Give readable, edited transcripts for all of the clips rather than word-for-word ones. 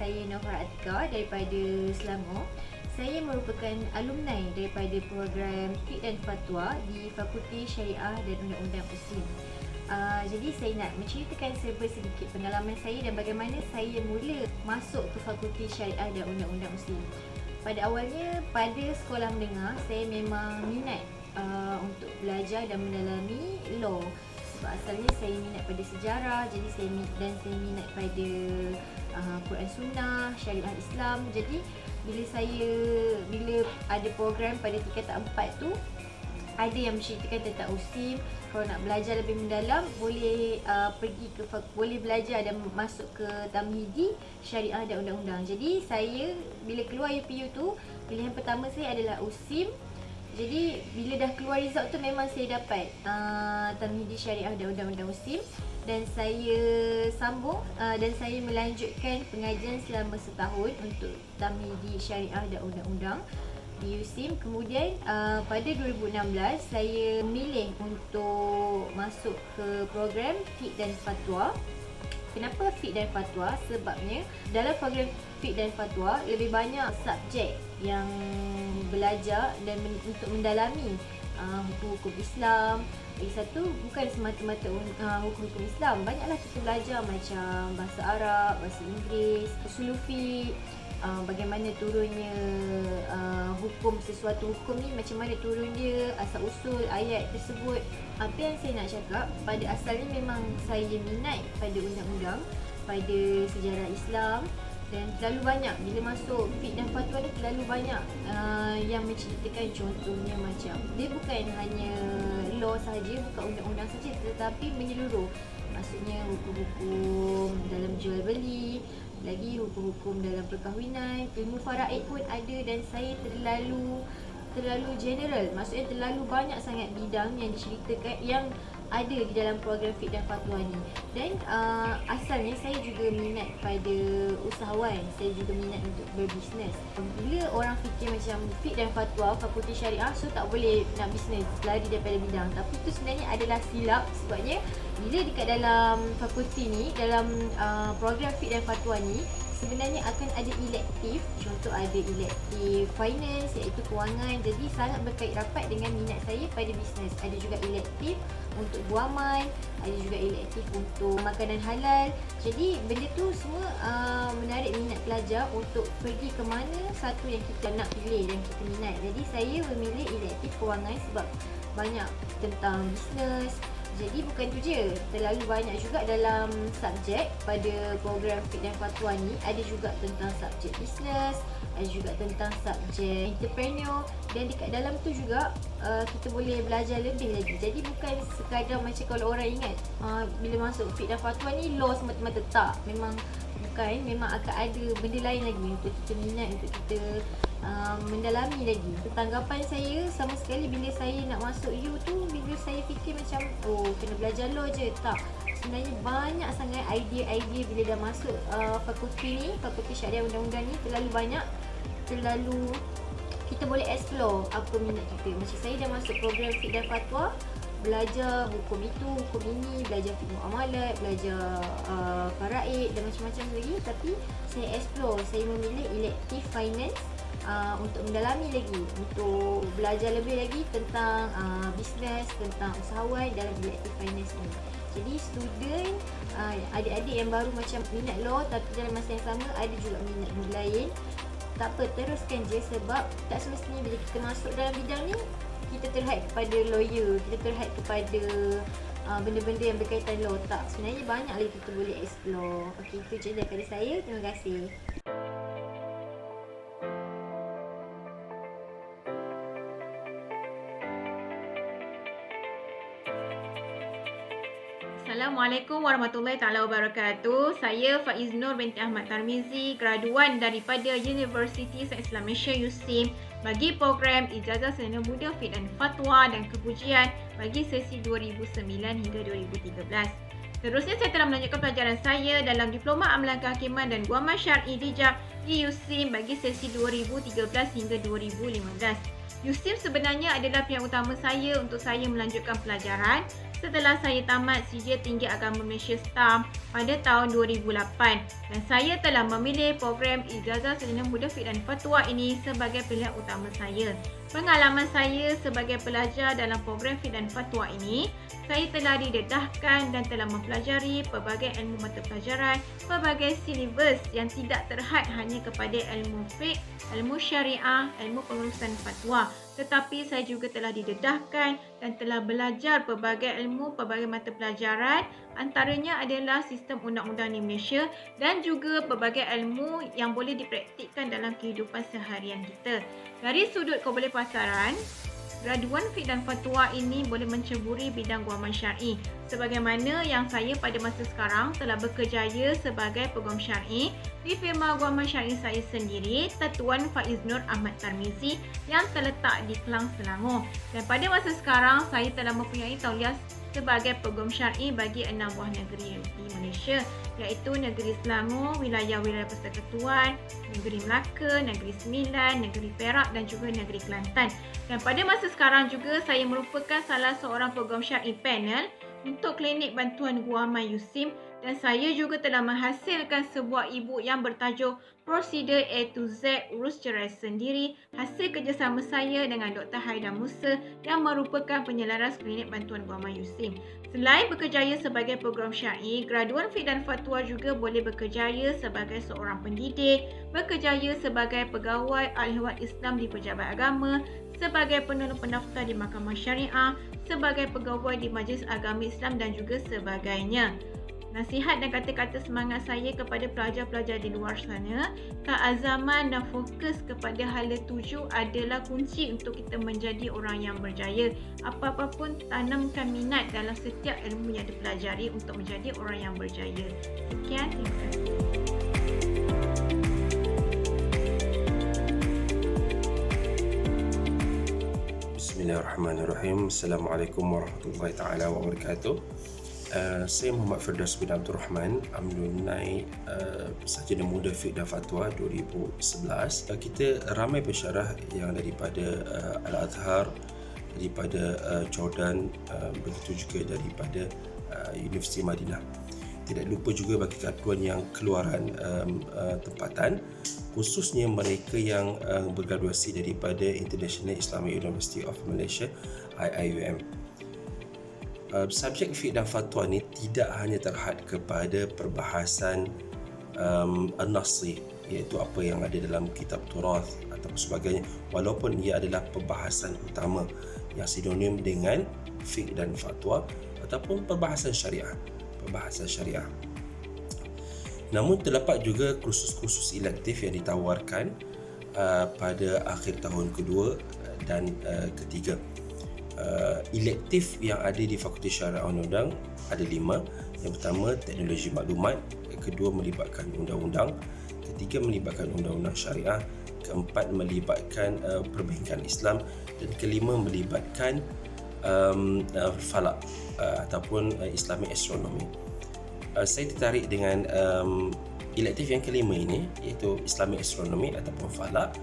saya Nova Atika daripada Selangor. Saya merupakan alumni daripada program Fiqh dan Fatwa di Fakulti Syariah dan Undang-Undang USIM. Jadi saya nak menceritakan sedikit pengalaman saya dan bagaimana saya mula masuk ke Fakulti Syariah dan Undang-Undang USIM. Pada awalnya, pada sekolah menengah, saya memang minat untuk belajar dan mendalami law. Sebab asalnya saya minat pada sejarah, jadi saya minat pada Quran Sunnah, Syariah Islam. Jadi bila ada program pada tingkatan 4 tu, ada yang menceritakan tentang USIM. Kalau nak belajar lebih mendalam, boleh boleh belajar dan masuk ke Tamhidi, Syariah dan Undang-Undang. Jadi saya bila keluar UPU tu, pilihan pertama saya adalah USIM. Jadi bila dah keluar result tu, memang saya dapat Tamhidi, Syariah dan Undang-Undang USIM. Dan saya sambung dan saya melanjutkan pengajian selama setahun untuk Tamhidi, Syariah dan Undang-Undang di USIM. Kemudian pada 2016 saya memilih untuk masuk ke program Fiqh dan Fatwa. Kenapa Fiqh dan Fatwa? Sebabnya dalam program Fiqh dan Fatwa lebih banyak subjek yang belajar dan untuk mendalami hukum Islam. Lagi satu, bukan semata-mata hukum Islam. Banyaklah kita belajar macam bahasa Arab, bahasa Inggeris, usul fiqh, bagaimana turunnya sesuatu hukum ni, macam mana turun dia, asal usul ayat tersebut. Apa yang saya nak cakap, pada asalnya memang saya minat pada undang-undang, pada sejarah Islam. Dan terlalu banyak bila masuk Fiqh dan Fatwa ni, terlalu banyak yang menceritakan. Contohnya macam dia bukan hanya law sahaja, bukan undang-undang saja, tetapi menyeluruh. Maksudnya hukum-hukum dalam jual beli, lagi hukum-hukum dalam perkahwinan, ilmu faraid pun ada. Dan saya terlalu general, maksudnya terlalu banyak sangat bidang yang diceritakan, yang ada di dalam program Fiqh dan Fatwa ni. Dan asalnya saya juga minat pada usahawan, saya juga minat untuk berbisnes. Bila orang fikir macam Fiqh dan Fatwa, Fakulti Syariah, so tak boleh nak bisnes, lari daripada bidang. Tapi itu sebenarnya adalah silap. Sebabnya bila dekat dalam fakulti ni, dalam program Fiqh dan Fatwa ni, sebenarnya akan ada elektif. Contoh ada elektif finance, iaitu kewangan. Jadi sangat berkait rapat dengan minat saya pada bisnes. Ada juga elektif untuk guaman, ada juga elektif untuk makanan halal. Jadi benda tu semua menarik minat pelajar untuk pergi ke mana satu yang kita nak pilih dan kita minat. Jadi saya memilih elektif kewangan sebab banyak tentang bisnes. Jadi bukan tu je, terlalu banyak juga dalam subjek pada program Fiqh dan Fatwa ni. Ada juga tentang subjek bisnes, ada juga tentang subjek entrepreneur. Dan dekat dalam tu juga kita boleh belajar lebih lagi. Jadi bukan sekadar macam kalau orang ingat bila masuk Fiqh dan Fatwa ni law semata-mata, tak. Memang bukan, memang akan ada benda lain lagi untuk kita minat, untuk kita mendalami lagi. Tanggapan saya sama sekali bila saya nak masuk U tu, bila saya fikir macam kena belajar law je, tak. Sebenarnya banyak sangat idea-idea bila dah masuk fakulti ni, Fakulti Syariah Undang-Undang ni. Terlalu banyak, terlalu kita boleh explore apa minat kita. Macam saya dah masuk program Fiqh dan Fatwa, belajar hukum itu, hukum ini, belajar fiqh muamalat, belajar faraid dan macam-macam lagi. Tapi saya explore, saya memilih elektif finance untuk mendalami lagi, untuk belajar lebih lagi tentang bisnes, tentang usahawan dalam elektif finance ni. Jadi student, adik-adik yang baru macam minat law, tapi dalam masa yang sama ada juga minat benda lain, tak apa, teruskan je. Sebab tak semestinya bila kita masuk dalam bidang ni kita terhad kepada lawyer, kita terhad kepada benda-benda yang berkaitan law. Tak, sebenarnya banyak lagi kita boleh explore. Okey, itu je daripada saya. Terima kasih. Assalamualaikum warahmatullahi taala wabarakatuh. Saya Faiz Nur binti Ahmad Tarmizi, graduan daripada Universiti Sains Islam Malaysia USIM bagi program Ijazah Sarjana Muda Fiqh dan Fatwa dan Kepujian bagi sesi 2009 hingga 2013. Seterusnya saya telah melanjutkan pelajaran saya dalam Diploma Amalan Kehakiman dan Guaman Syar'i Dijak di USIM bagi sesi 2013 hingga 2015. USIM sebenarnya adalah pilihan utama saya untuk saya melanjutkan pelajaran setelah saya tamat Sijil Tinggi Agama Malaysia STAM pada tahun 2008 dan saya telah memilih program Ijazah Sarjana Muda Fiqh dan Fatwa ini sebagai pilihan utama saya. Pengalaman saya sebagai pelajar dalam program Fiqh dan Fatwa ini, saya telah didedahkan dan telah mempelajari pelbagai ilmu mata pelajaran, pelbagai silibus yang tidak terhad hanya kepada ilmu fiqh, ilmu syariah, ilmu pengurusan fatwa. Tetapi saya juga telah didedahkan dan telah belajar pelbagai ilmu, pelbagai mata pelajaran, antaranya adalah sistem undang-undang di Malaysia dan juga pelbagai ilmu yang boleh dipraktikkan dalam kehidupan seharian kita. Dari sudut kebolapasaran, graduan Fiqh dan Fatwa ini boleh menceburi bidang guaman syar'i sebagaimana yang saya pada masa sekarang telah berkerjaya sebagai peguam syar'i di firma guaman syar'i saya sendiri, Tuan Faiz Nur Ahmad Tarmizi yang terletak di Kelang, Selangor. Dan pada masa sekarang saya telah mempunyai tauliah sebagai peguam syar'i bagi 6 buah negeri di Malaysia, iaitu Negeri Selangor, wilayah-wilayah Persekutuan, Negeri Melaka, Negeri Sembilan, Negeri Perak dan juga Negeri Kelantan. Dan pada masa sekarang juga saya merupakan salah seorang peguam syar'i panel untuk klinik bantuan guaman USIM dan saya juga telah menghasilkan sebuah e-book yang bertajuk Prosedur A to Z Urus Cerai Sendiri, hasil kerjasama saya dengan Dr. Haida Musa yang merupakan penyelaras klinik bantuan guaman USIM. Selain berkerjaya sebagai program syar'i, graduan Fiqh dan Fatwa juga boleh berkerjaya sebagai seorang pendidik, berkerjaya sebagai pegawai ahli Islam di Pejabat Agama, sebagai penolong pendaftar di Mahkamah Syariah, sebagai pegawai di Majlis Agama Islam dan juga sebagainya. Nasihat dan kata-kata semangat saya kepada pelajar-pelajar di luar sana, keazaman dan fokus kepada hala tuju adalah kunci untuk kita menjadi orang yang berjaya. Apa-apa pun, tanamkan minat dalam setiap ilmu yang dipelajari untuk menjadi orang yang berjaya. Sekian, terima kasih. Bismillahirrahmanirrahim. Assalamualaikum warahmatullahi taala wabarakatuh. Saya Muhammad Firdaus bin Abdul Rahman, alumni Sarjana Muda Fiqh dan Fatwa 2011. Kita ramai pensyarah yang daripada Al-Azhar, daripada Jordan, begitu juga daripada Universiti Madinah. Tidak lupa juga bagi tuan yang keluaran tempatan, khususnya mereka yang bergraduasi daripada International Islamic University of Malaysia, IIUM. Subjek fiqh dan fatwa ni tidak hanya terhad kepada perbahasan an-nasi, iaitu apa yang ada dalam kitab turath atau sebagainya, walaupun ia adalah perbahasan utama yang sinonim dengan fiqh dan fatwa ataupun perbahasan syariah. Namun terdapat juga kursus-kursus elektif yang ditawarkan pada akhir tahun kedua dan ketiga. Elektif yang ada di Fakulti Syariah Undang-Undang ada 5. Yang pertama, teknologi maklumat. Yang kedua, melibatkan undang-undang. Ketiga, melibatkan undang-undang syariah. Keempat, melibatkan perbankan Islam. Dan kelima, melibatkan falak ataupun Islamic Astronomy. Saya tertarik dengan elektif yang kelima ini, iaitu Islamic Astronomy ataupun falak.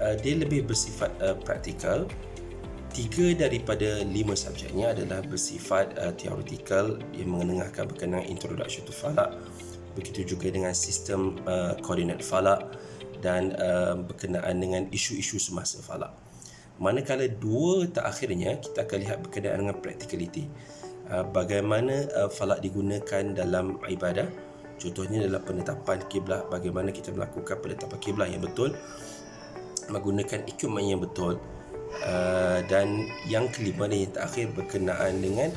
Dia lebih bersifat praktikal. 3 daripada 5 subjeknya adalah bersifat teoretikal yang mengenengahkan berkenaan Introduction to Falak, begitu juga dengan sistem koordinat falak dan berkenaan dengan isu-isu semasa falak. Manakala 2 terakhirnya kita akan lihat berkenaan dengan practicality, bagaimana falak digunakan dalam ibadah. Contohnya dalam penetapan kiblat, bagaimana kita melakukan penetapan kiblat yang betul, menggunakan equipment yang betul. Dan yang kelima dan yang terakhir berkenaan dengan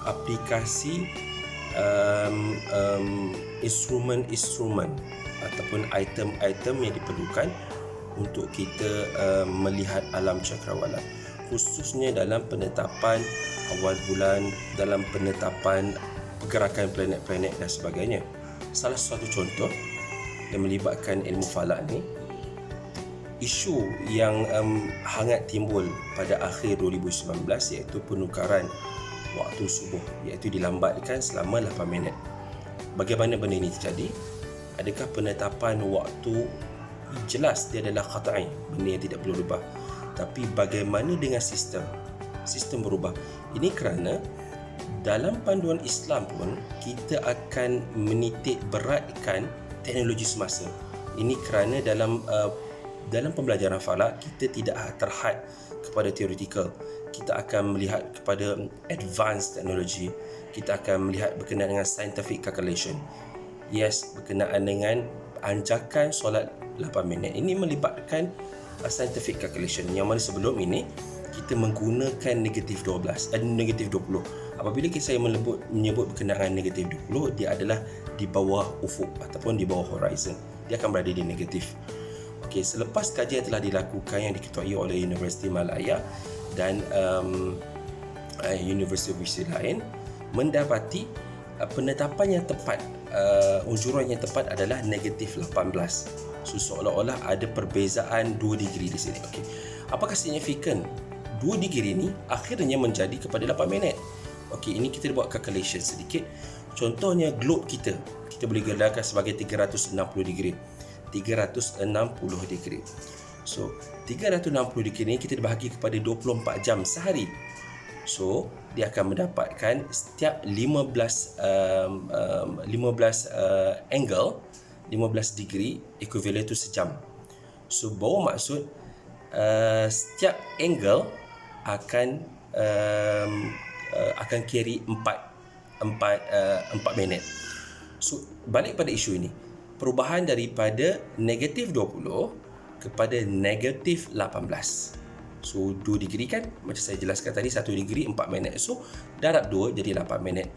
aplikasi instrumen-instrumen ataupun item-item yang diperlukan untuk kita melihat alam cakrawala, khususnya dalam penetapan awal bulan, dalam penetapan pergerakan planet-planet dan sebagainya. Salah satu contoh yang melibatkan ilmu falak ni, isu yang hangat timbul pada akhir 2019 iaitu penukaran waktu subuh, iaitu dilambatkan selama 8 minit. Bagaimana benda ini terjadi? adakah penetapan waktu jelas dia adalah qat'i, benda yang tidak boleh berubah. Tapi bagaimana dengan sistem berubah? Ini kerana dalam panduan Islam pun kita akan menitik beratkan teknologi semasa. Ini kerana dalam pembelajaran falak kita tidak terhad kepada teoretikal. Kita akan melihat kepada advanced teknologi. Kita akan melihat berkenaan dengan scientific calculation. Yes, berkenaan dengan anjakan solat 8 minit. Ini melibatkan scientific calculation, yang mana sebelum ini kita menggunakan negatif 20. Apabila saya menyebut berkenaan negatif 20, dia adalah di bawah ufuk ataupun di bawah horizon. Dia akan berada di negatif. Okey, selepas kajian telah dilakukan yang diketuai oleh Universiti Malaya dan universiti lain, mendapati penetapan yang tepat, unjuran yang tepat adalah negatif 18. So, seolah-olah ada perbezaan 2 degree di sini. Okey. Apakah signifikan 2 degree ni akhirnya menjadi kepada 8 minit? Okey, ini kita buat calculation sedikit. Contohnya globe kita boleh gelarkan sebagai 360 degree. 360 degree. So, 360 degree ni kita bahagi kepada 24 jam sehari. So, dia akan mendapatkan setiap 15 angle, 15 degree equivalent tu sejam. So, bawa maksud setiap angle akan carry 4 minit. So, balik pada isu ini, perubahan daripada negatif 20 kepada negatif 18. So, 2 degree kan, macam saya jelaskan tadi, 1 degree 4 minit. So, darab 2 jadi 8 minit.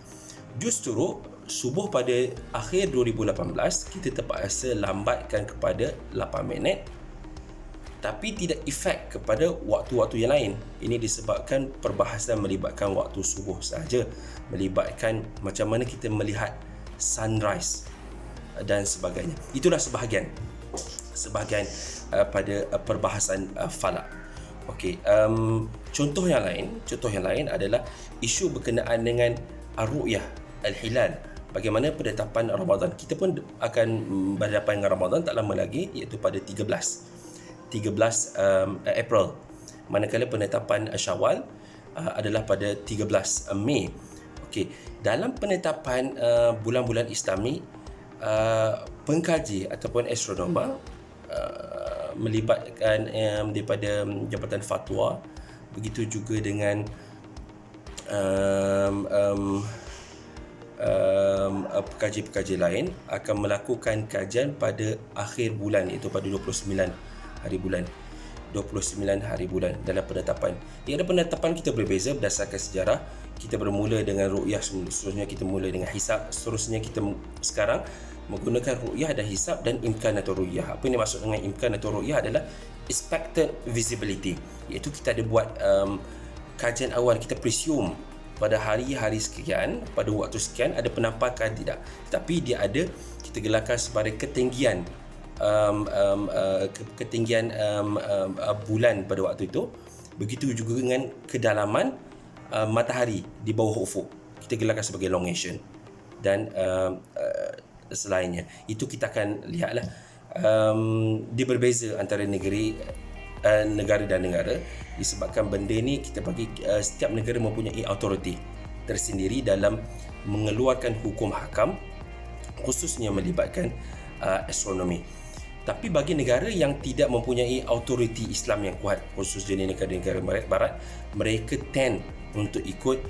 Justru subuh pada akhir 2018 kita terpaksa lambatkan kepada 8 minit, tapi tidak efek kepada waktu-waktu yang lain. Ini disebabkan perbahasan melibatkan waktu subuh sahaja, melibatkan macam mana kita melihat sunrise dan sebagainya. Itulah sebahagian pada perbahasan falak. Okey, contoh yang lain adalah isu berkenaan dengan ru'yah al-hilal. Bagaimana penetapan Ramadan? Kita pun akan berhadapan dengan Ramadan tak lama lagi, iaitu pada 13 April. Manakala penetapan Syawal adalah pada 13 Mei. Okey, dalam penetapan bulan-bulan Islami, pengkaji ataupun astronomer melibatkan daripada Jabatan Fatwa, begitu juga dengan pekaji-pekaji lain akan melakukan kajian pada akhir bulan, iaitu pada 29 hari bulan dalam penetapan. Ada penetapan kita berbeza berdasarkan sejarah. Kita bermula dengan ru'yah, seterusnya kita mula dengan hisab, seterusnya kita sekarang menggunakan ru'yah dan hisab dan imkan atau ru'yah. Apa yang dimaksud dengan imkan atau ru'yah adalah expected visibility, iaitu kita ada buat kajian awal, kita presume pada hari-hari sekian, pada waktu sekian ada penampakan tidak, tapi dia ada, kita gelarkan sebagai ketinggian bulan pada waktu itu. Begitu juga dengan kedalaman matahari di bawah ufuk, kita gelarkan sebagai longation, dan selainnya. Itu kita akan lihatlah. Dia berbeza antara negara dan negara disebabkan benda ni kita bagi setiap negara mempunyai authority tersendiri dalam mengeluarkan hukum hakam, khususnya melibatkan astronomi. Tapi bagi negara yang tidak mempunyai autoriti Islam yang kuat, khususnya negara-negara barat, mereka tend untuk ikut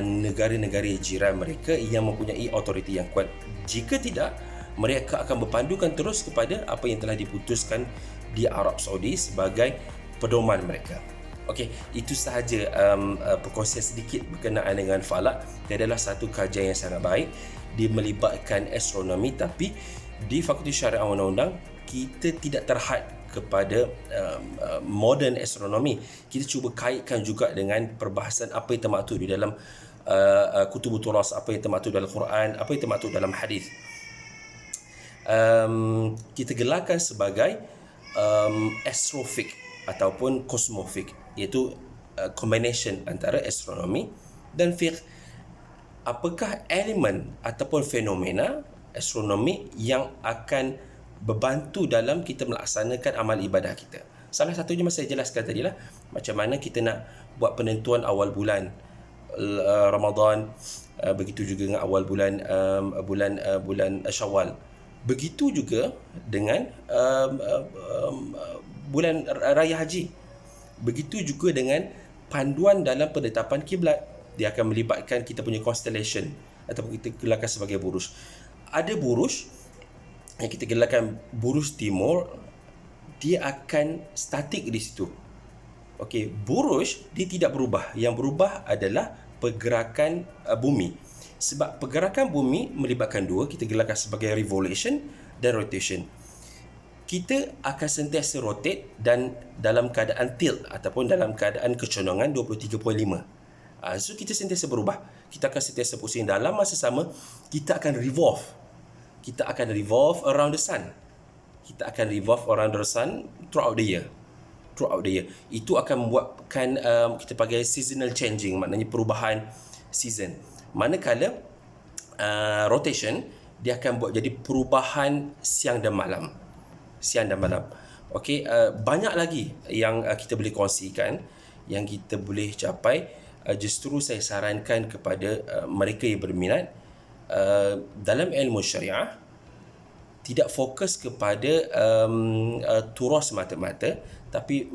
negara-negara jiran mereka yang mempunyai autoriti yang kuat. Jika tidak, mereka akan berpandukan terus kepada apa yang telah diputuskan di Arab Saudi sebagai pedoman mereka. Okey, itu sahaja perkongsian sedikit berkenaan dengan falak. Dia adalah satu kajian yang sangat baik. Dia melibatkan astronomi, tapi di Fakulti Syariah Undang-Undang kita tidak terhad kepada modern astronomi. Kita cuba kaitkan juga dengan perbahasan apa yang termaktub di dalam kutubut turas, apa yang termaktub dalam Quran, apa yang termaktub dalam hadis. Kita gelarkan sebagai astrofik ataupun kosmofik, iaitu combination antara astronomi dan fiqh. Apakah elemen ataupun fenomena astronomik yang akan membantu dalam kita melaksanakan amal ibadah kita. Salah satunya saya jelaskan tadilah, macam mana kita nak buat penentuan awal bulan Ramadan, begitu juga dengan awal bulan bulan Syawal. Begitu juga dengan bulan raya haji. Begitu juga dengan panduan dalam penetapan kiblat. Dia akan melibatkan kita punya constellation ataupun kita gelarkan sebagai buruj. Ada buruj yang kita gelarkan buruj timur, dia akan statik di situ. Okey, buruj dia tidak berubah. Yang berubah adalah pergerakan bumi. Sebab pergerakan bumi melibatkan dua, kita gelarkan sebagai revolution dan rotation. Kita akan sentiasa rotate dan dalam keadaan tilt ataupun dalam keadaan kecondongan 23.5. So kita sentiasa berubah. Kita akan sentiasa pusing. Dalam masa sama, kita akan revolve. Kita akan revolve around the sun. Kita akan revolve around the sun throughout the year. Itu akan membuatkan kita panggil seasonal changing, maknanya perubahan season. Manakala rotation, dia akan buat jadi perubahan siang dan malam. Okey, banyak lagi yang kita boleh kongsikan, yang kita boleh capai. Justru saya sarankan kepada mereka yang berminat dalam ilmu syariah, tidak fokus kepada turas semata-mata, tapi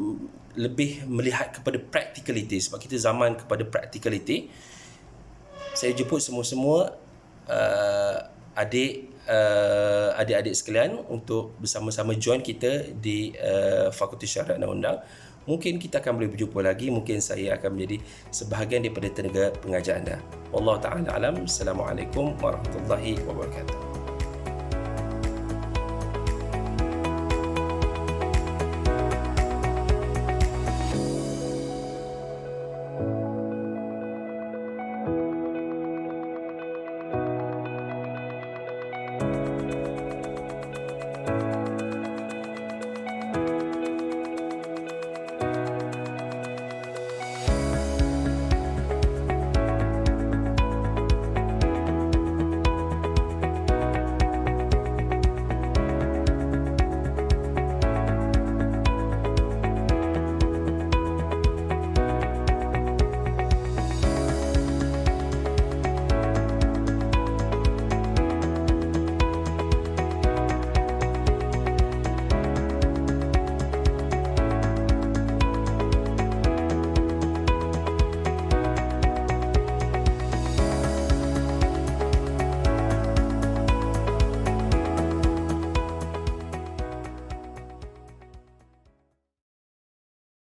lebih melihat kepada practicality. Sebab kita zaman kepada practicality. Saya jemput semua-semua adik-adik sekalian untuk bersama-sama join kita di Fakulti Syariat dan Undang. Mungkin kita akan boleh berjumpa lagi. Mungkin saya akan menjadi sebahagian daripada tenaga pengajar anda. Wallahu ta'ala alam. Assalamualaikum warahmatullahi wabarakatuh.